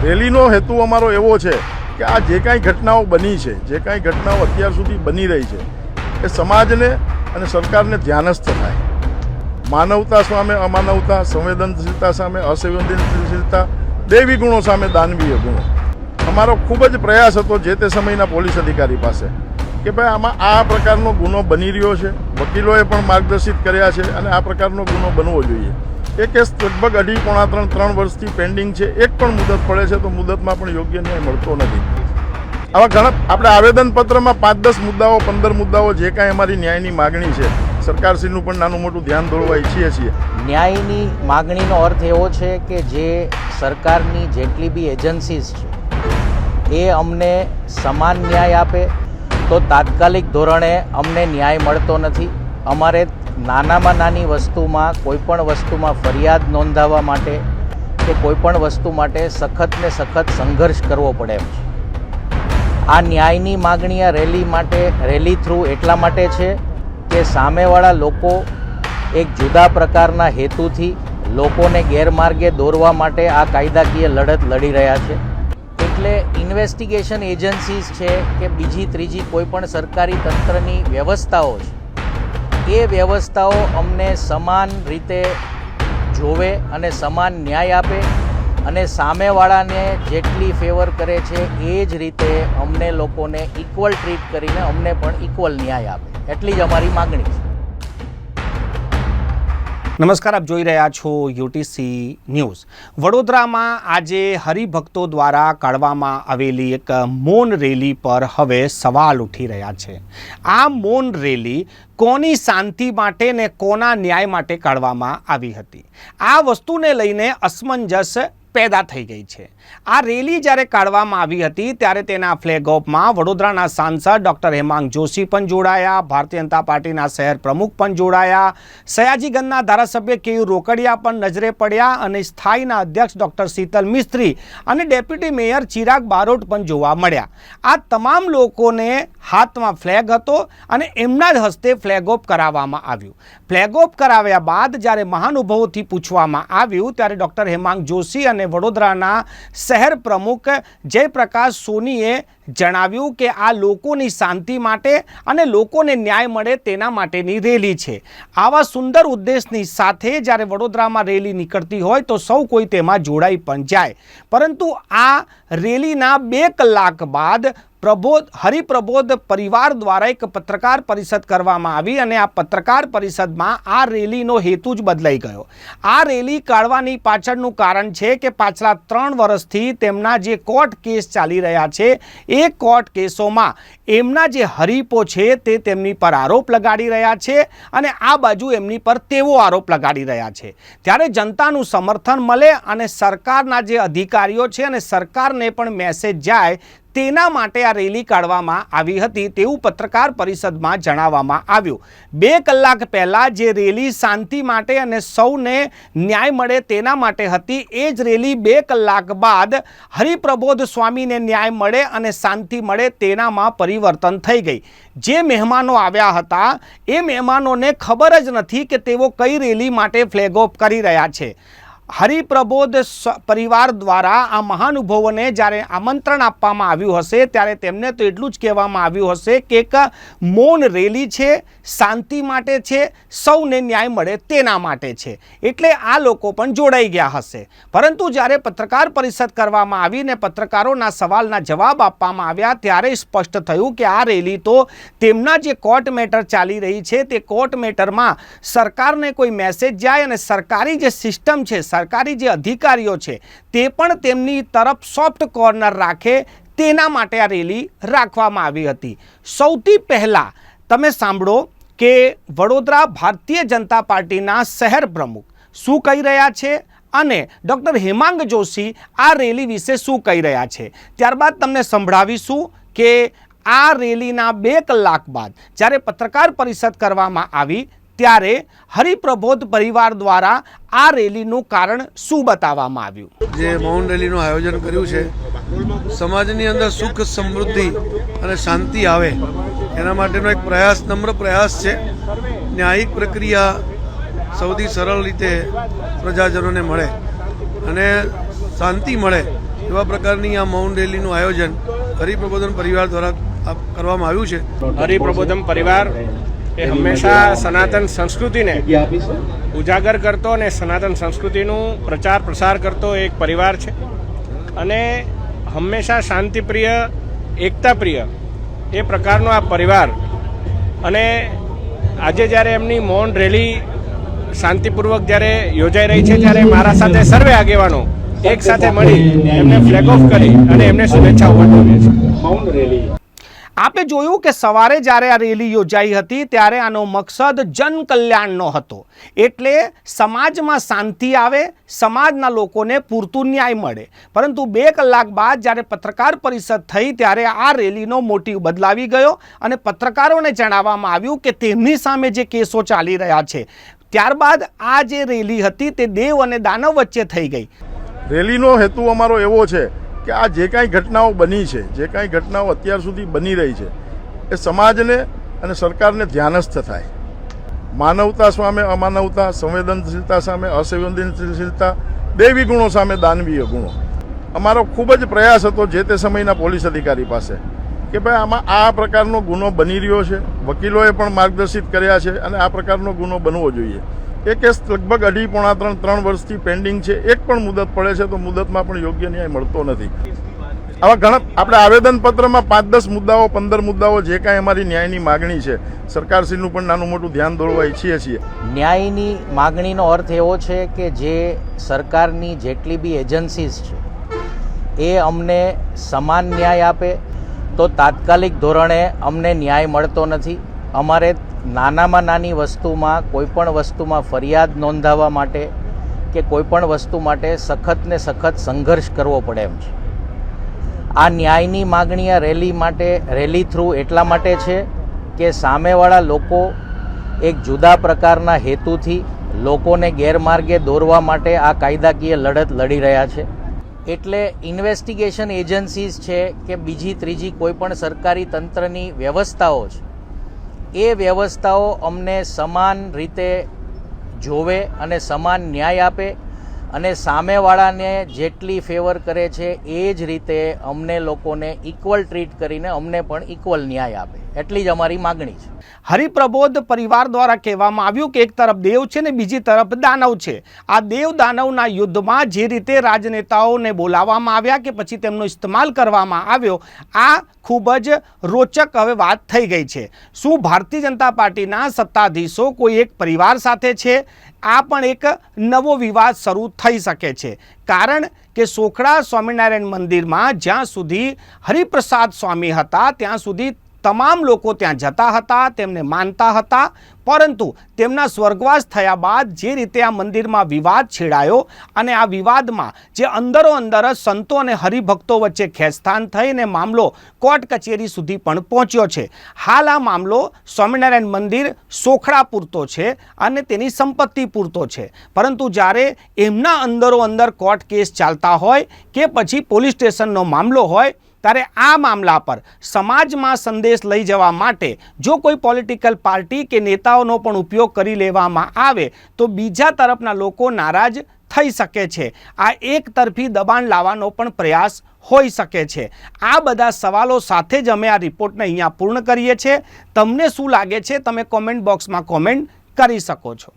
રેલીનો હેતુ અમારો એવો છે કે આ જે કાંઈ ઘટનાઓ બની છે, જે કાંઈ ઘટનાઓ અત્યાર સુધી બની રહી છે, એ સમાજને અને સરકારને ધ્યાનસ્થ થાય. માનવતા સામે અમાનવતા, સંવેદનશીલતા સામે અસંવેદનશીલતા, દૈવી ગુણો સામે દાનવીય ગુણો. અમારો ખૂબ જ પ્રયાસ હતો જે તે સમયના પોલીસ અધિકારી પાસે કે ભાઈ આમાં આ પ્રકારનો ગુનો બની રહ્યો છે, વકીલોએ પણ માર્ગદર્શિત કર્યા છે અને આ પ્રકારનો ગુનો બનવો જોઈએ. એ કેસ લગભગ 2.5-3 વર્ષથી પેન્ડિંગ છે. એક પણ મુદત પડે છે તો મુદતમાં પણ યોગ્ય ન્યાય મળતો નથી. આવા ઘણા આપણે આવેદનપત્રમાં 5-10 મુદ્દાઓ, 15 મુદ્દાઓ જે કાંઈ અમારી ન્યાયની માગણી છે, સરકારશ્રીનું પણ નાનું મોટું ધ્યાન દોરવા ઈચ્છીએ છીએ. ન્યાયની માગણીનો અર્થ એવો છે કે જે સરકારની જેટલી બી એજન્સીસ છે એ અમને સમાન ન્યાય આપે તો તાત્કાલિક ધોરણે અમને ન્યાય મળતો નથી. અમારે નાનામાં નાની વસ્તુમાં, કોઈપણ વસ્તુમાં ફરિયાદ નોંધાવવા માટે કે કોઈપણ વસ્તુ માટે સખત ને સખત સંઘર્ષ કરવો પડે એમ છે. આ ન્યાયની માગણી આ રેલી થ્રુ એટલા માટે છે કે સામેવાળા લોકો એક જુદા પ્રકારના હેતુથી લોકોને ગેરમાર્ગે દોરવા માટે આ કાયદાકીય લડત લડી રહ્યા છે. એટલે ઇન્વેસ્ટિગેશન એજન્સીસ છે કે બીજી ત્રીજી કોઈ પણ સરકારી તંત્રની વ્યવસ્થાઓ છે, એ વ્યવસ્થાઓ અમને સમાન રીતે જોવે અને સમાન ન્યાય આપે અને સામેવાળાને જેટલી ફેવર કરે છે એ જ રીતે અમને લોકોને ઇક્વલ ટ્રીટ કરીને અમને પણ ઇક્વલ ન્યાય આપે, એટલી જ અમારી માગણી છે. નમસ્કાર, આપ જોઈ રહ્યા છો યુટીસી ન્યૂઝ. વડોદરામાં આજે હરિભક્તો દ્વારા કાઢવામાં આવેલી એક મૌન રેલી પર હવે સવાલ ઉઠી રહ્યા છે. આ મૌન રેલી કોની શાંતિ માટે ને કોના ન્યાય માટે કાઢવામાં આવી હતી, આ વસ્તુને લઈને અસમંજસ પેદા થઈ ગઈ છે. આ રેલી જ્યારે કાઢવામાં આવી હતી ત્યારે તેના ફ્લેગ ઓફમાં વડોદરાના સાંસદ ડૉક્ટર હેમાંગ જોશી પણ જોડાયા, ભારતીય જનતા પાર્ટીના શહેર પ્રમુખ પણ જોડાયા, સયાજીગંજના ધારાસભ્ય કેયુ રોકડિયા પણ નજરે પડ્યા અને સ્થાયીના અધ્યક્ષ ડૉક્ટર શીતલ મિસ્ત્રી અને ડેપ્યુટી મેયર ચિરાગ બારોટ પણ જોવા મળ્યા. આ તમામ લોકોને હાથમાં ફ્લેગ હતો અને એમના જ હસ્તે ફ્લેગ ઓફ કરાવવામાં આવ્યું. ફ્લેગ ઓફ કરાવ્યા બાદ જ્યારે મહાનુભાવોથી પૂછવામાં આવ્યું ત્યારે ડૉક્ટર હેમાંગ જોશી અને વડોદરાના શહેર પ્રમુખ જયપ્રકાશ સોનીએ જણાવ્યું કે આ લોકોની શાંતિ માટે અને લોકોને ન્યાય મળે તેના માટેની રેલી છે. આવા સુંદર ઉદ્દેશની સાથે જ્યારે વડોદરામાં રેલી નીકળતી હોય તો સૌ કોઈ તેમાં જોડાઈ પણ જાય. પરંતુ આ રેલીના 2 કલાક બાદ હરિપ્રબોધ પરિવાર દ્વારા એક પત્રકાર પરિષદ કરવામાં આવી અને આ પત્રકાર પરિષદમાં આ રેલીનો હેતુ જ બદલાઈ ગયો. આ રેલી કાઢવાની પાછળનું કારણ છે કે પાછલા 3 વર્ષથી તેમના જે કોર્ટ કેસ ચાલી રહ્યા છે એ કોર્ટ કેસોમાં એમના જે હરીફો છે તે તેમની પર આરોપ લગાડી રહ્યા છે અને આ બાજુ એમની પર તેવો આરોપ લગાડી રહ્યા છે. ત્યારે જનતાનું સમર્થન મળે અને સરકારના જે અધિકારીઓ છે અને સરકારને પણ મેસેજ જાય તેના માટે આ રેલી કાઢવામાં આવી હતી તેવું પત્રકાર પરિષદમાં જણાવવામાં આવ્યું. 2 કલાક પહેલાં જે રેલી શાંતિ માટે અને સૌને ન્યાય મળે તેના માટે હતી એ જ રેલી 2 કલાક બાદ હરિપ્રબોધ સ્વામીને ન્યાય મળે અને શાંતિ મળે તેનામાં પરિવર્તન થઈ ગઈ. જે મહેમાનો આવ્યા હતા એ મહેમાનોને ખબર જ નથી કે તેઓ કઈ રેલી માટે ફ્લેગ ઓફ કરી રહ્યા છે. હરિપ્રબોધ પરિવાર દ્વારા આ મહાનુભાવોને જ્યારે આમંત્રણ આપવામાં આવ્યું હશે ત્યારે તેમને તો એટલું જ કહેવામાં આવ્યું હશે કે એક મૌન રેલી છે, શાંતિ માટે છે, સૌને ન્યાય મળે તેના માટે છે. એટલે આ લોકો પણ જોડાઈ ગયા હશે. પરંતુ જ્યારે પત્રકાર પરિષદ કરવામાં આવી ને પત્રકારોના સવાલના જવાબ આપવામાં આવ્યા ત્યારે સ્પષ્ટ થયું કે આ રેલી તો તેમના જે કોર્ટ મેટર ચાલી રહી છે તે કોર્ટ મેટરમાં સરકારને કોઈ મેસેજ જાય અને સરકારી જે સિસ્ટમ છે, સરકારી જે અધિકારીઓ છે તે પણ તેમની તરફ સોફ્ટ કોર્નર રાખે તેના માટે આ રેલી રાખવામાં આવી હતી. સૌથી પહેલાં તમે સાંભળો કે વડોદરા ભારતીય જનતા પાર્ટીના શહેર પ્રમુખ શું કહી રહ્યા છે અને ડૉક્ટર હેમાંગ જોશી આ રેલી વિશે શું કહી રહ્યા છે. ત્યારબાદ તમને સંભળાવીશું કે આ રેલીના 2 કલાક બાદ જ્યારે પત્રકાર પરિષદ કરવામાં આવી ત્યારે હરિપ્રબોધ પરિવાર દ્વારા આ રેલીનું કારણ શું બતાવવામાં આવ્યું. જે મૌન રેલીનું આયોજન કર્યું છે, સમાજની અંદર સુખ, સમૃદ્ધિ અને શાંતિ આવે એના માટેનો એક પ્રયાસ, નમ્ર પ્રયાસ છે. ન્યાયિક પ્રક્રિયા સૌથી સરળ રીતે પ્રજાજનોને મળે અને શાંતિ મળે એવા પ્રકારની આ મૌન રેલીનું આયોજન હરિપ્રબોધન પરિવાર દ્વારા કરવામાં આવ્યું છે. હરિપ્રબોધન પરિવાર એ હંમેશા સનાતન સંસ્કૃતિને ઉજાગર કરતો અને સનાતન સંસ્કૃતિનું પ્રચાર પ્રસાર કરતો એક પરિવાર છે અને હંમેશા શાંતિપ્રિય, એકતાપ્રિય એ પ્રકારનો આ પરિવાર. અને આજે જ્યારે એમની મૌન રેલી શાંતિપૂર્વક જ્યારે યોજાઈ રહી છે ત્યારે મારા સાથે સર્વે આગેવાનો એક સાથે મળી એમને ફ્લેગ ઓફ કરી અને એમને શુભેચ્છાઓ પાઠવીએ છીએ. આપે જોયું કે સવારે જ્યારે આ રેલી યોજાઈ હતી ત્યારે આનો મકસદ જન કલ્યાણનો હતો, એટલે સમાજમાં શાંતિ આવે, સમાજના લોકોને પૂરતું ન્યાય મળે. પરંતુ 2 કલાક બાદ જ્યારે પત્રકાર પરિષદ થઈ ત્યારે આ રેલીનો મોટિવ બદલાવી ગયો અને પત્રકારોને જણાવવામાં આવ્યું કે તેમની સામે જે કેસો ચાલી રહ્યા છે. ત્યારબાદ આ જે રેલી હતી તે દેવ અને દાનવ વચ્ચે થઈ ગઈ. રેલીનો હેતુ અમારો એવો છે કે આ જે કાંઈ ઘટનાઓ બની છે, જે કાંઈ ઘટનાઓ અત્યાર સુધી બની રહી છે, એ સમાજને અને સરકારને ધ્યાનસ્થ થાય. માનવતા સામે અમાનવતા, સંવેદનશીલતા સામે અસંવેદનશીલતા, દૈવી ગુણો સામે દાનવીય ગુણો. અમારો ખૂબ જ પ્રયાસ હતો જે તે સમયના પોલીસ અધિકારી પાસે કે ભાઈ આમાં આ પ્રકારનો ગુનો બની રહ્યો છે, વકીલોએ પણ માર્ગદર્શિત કર્યા છે અને આ પ્રકારનો ગુનો બનવો જોઈએ. એ કેસ લગભગ 2.5 3 વર્ષથી પેન્ડિંગ છે. એક પણ મુદત પડે છે તો મુદતમાં પણ યોગ્ય ન્યાય મળતો નથી. આવા ઘણા આપણે આવેદનપત્રમાં 5-10 મુદ્દાઓ, 15 મુદ્દાઓ જે કાંઈ અમારી ન્યાયની માગણી છે, સરકારશ્રીનું પણ નાનું મોટું ધ્યાન દોરવા ઈચ્છીએ છીએ. ન્યાયની માગણીનો અર્થ એવો છે કે જે સરકારની જેટલી બી એજન્સીસ છે એ અમને સમાન ન્યાય આપે, તો તાત્કાલિક ધોરણે અમને ન્યાય મળતો નથી. અમારે નાનામાં નાની વસ્તુમાં, કોઈપણ વસ્તુમાં ફરિયાદ નોંધાવવા માટે કે કોઈપણ વસ્તુ માટે સખત ને સખત સંઘર્ષ કરવો પડે એમ છે. આ ન્યાયની માગણી આ રેલી થ્રુ એટલા માટે છે કે સામેવાળા લોકો એક જુદા પ્રકારના હેતુથી લોકોને ગેરમાર્ગે દોરવા માટે આ કાયદાકીય લડત લડી રહ્યા છે. એટલે ઇન્વેસ્ટિગેશન એજન્સીઝ છે કે બીજી ત્રીજી કોઈપણ સરકારી તંત્રની વ્યવસ્થાઓ છે, એ વ્યવસ્થાઓ અમને સમાન રીતે જોવે અને સમાન ન્યાય આપે અને સામેવાળાને જેટલી ફેવર કરે છે એ જ રીતે અમને લોકોને ઇક્વલ ટ્રીટ કરીને અમને પણ ઇક્વલ ન્યાય આપે, એટલી જ અમારી માગણી છે. હરિપ્રબોધ પરિવાર દ્વારા કહેવામાં આવ્યું કે એક તરફ દેવ છે ને બીજી તરફ દાનવ છે. આ દેવ દાનવના યુદ્ધમાં જે રીતે રાજનેતાઓને બોલાવવામાં આવ્યા કે પછી તેમનો ઇસ્તેમાલ કરવામાં આવ્યો, આ ખૂબ જ રોચક હવે વાત થઈ ગઈ છે. શું ભારતીય જનતા પાર્ટીના સત્તાધીશો કોઈ એક પરિવાર સાથે છે? આ પણ એક નવો વિવાદ શરૂ થઈ શકે છે. કારણ કે સોખડા સ્વામિનારાયણ મંદિરમાં જ્યાં સુધી હરિપ્રસાદ સ્વામી હતા ત્યાં સુધી તમામ લોકો ત્યાં જતા હતા, તેમને માનતા હતા. પરંતુ તેમના સ્વર્ગવાસ થયા બાદ જે રીતે આ મંદિરમાં વિવાદ છેડાયો અને આ વિવાદમાં જે અંદરો અંદર સંતો અને હરિભક્તો વચ્ચે ખેંચતાણ થઈને મામલો કોર્ટ કચેરી સુધી પણ પહોંચ્યો છે. હાલ આ મામલો સ્વામિનારાયણ મંદિર સોખડા પૂરતો છે અને તેની સંપત્તિ પૂરતો છે. પરંતુ જ્યારે એમના અંદરો અંદર કોર્ટ કેસ ચાલતા હોય કે પછી પોલીસ સ્ટેશનનો મામલો હોય ત્યારે આ મામલા પર સમાજમાં સંદેશ લઈ જવા માટે જો કોઈ પોલિટિકલ પાર્ટી કે નેતાઓનો પણ ઉપયોગ કરી લેવામાં આવે તો બીજા તરફના લોકો નારાજ થઈ શકે છે. આ એક તરફી દબાણ લાવવાનો પણ પ્રયાસ હોઈ શકે છે. આ બધા સવાલો સાથે જ અમે આ રિપોર્ટને અહીંયા પૂર્ણ કરીએ છીએ. તમને શું લાગે છે તમે કોમેન્ટ બોક્સમાં કોમેન્ટ કરી શકો છો.